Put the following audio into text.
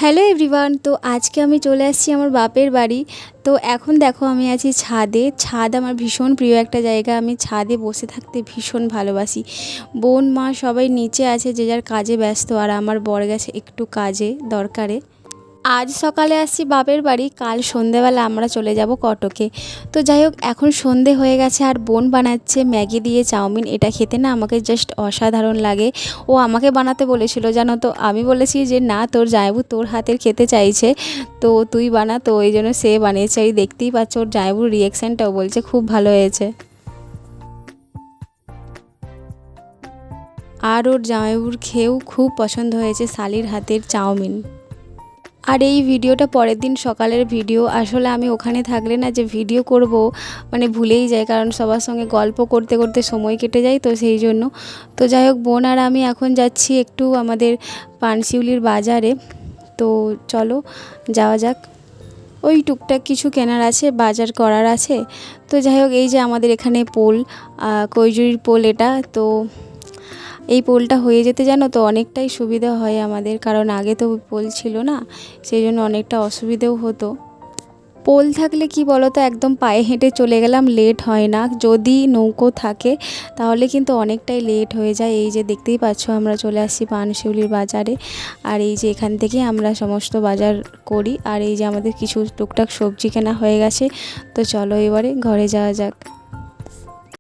Hello everyone. তো আজকে আমি চলে আসছি আমার বাপের বাড়ি। তো এখন দেখো আমি আছি ছাদে। ছাদ আমার ভীষণ প্রিয় একটা জায়গা। আমি ছাদে বসে থাকতে ভীষণ ভালোবাসি। বোন মা সবাই নিচে আছে, যে যার কাজে ব্যস্ত, আর আমার বর গেছে একটু কাজে দরকারে। আজ সকালে আসছি বাপের বাড়ি, কাল সন্ধেবেলা আমরা চলে যাব কটকে। তো যাই হোক, এখন সন্ধে হয়ে গেছে আর বোন বানাচ্ছে ম্যাগি দিয়ে চাউমিন। এটা খেতে না আমাকে জাস্ট অসাধারণ লাগে। ও আমাকে বানাতে বলেছিল জানো তো, আমি বলেছি যে না, তোর জামাইবু তোর হাতের খেতে চাইছে, তো তুই বানা। তো এই জন্য সে বানিয়েছে। এই দেখতেই পাচ্ছ ওর জামাইবুর রিয়াকশানটাও, বলছে খুব ভালো হয়েছে। আর ওর জামাইবুর খেয়েও খুব পছন্দ হয়েছে শালির হাতের চাউমিন। আর এই ভিডিওটা পরের দিন সকালের ভিডিও। আসলে আমি ওখানে থাকলে না যে ভিডিও করব মানে ভুলেই যাই, কারণ সবার সঙ্গে গল্প করতে করতে সময় কেটে যায়, তো সেই জন্য। তো যাই হোক, বোন আর আমি এখন যাচ্ছি একটু আমাদের পানশিউলির বাজারে। তো চলো যাওয়া যাক। ওই টুকটাক কিছু কেনার আছে, বাজার করার আছে। তো যাই হোক, এই যে আমাদের এখানে পোল, কৈজুরির পোল এটা। তো এই পোলটা হয়ে যেতে জানো তো অনেকটাই সুবিধা হয় আমাদের, কারণ আগে তো পোল ছিল না, সেই জন্য অনেকটা অসুবিধেও হতো। পোল থাকলে কি বলো তো, একদম পায়ে হেঁটে চলে গেলাম, লেট হয় না। যদি নৌকো থাকে তাহলে কিন্তু অনেকটাই লেট হয়ে যায়। এই যে দেখতেই পাচ্ছ আমরা চলে আসছি পানশিউলির বাজারে। আর এই যে এখান থেকে আমরা সমস্ত বাজার করি। আর এই যে আমাদের কিছু টুকটাক সবজি কেনা হয়ে গেছে। তো চলো এবারে ঘরে যাওয়া যাক।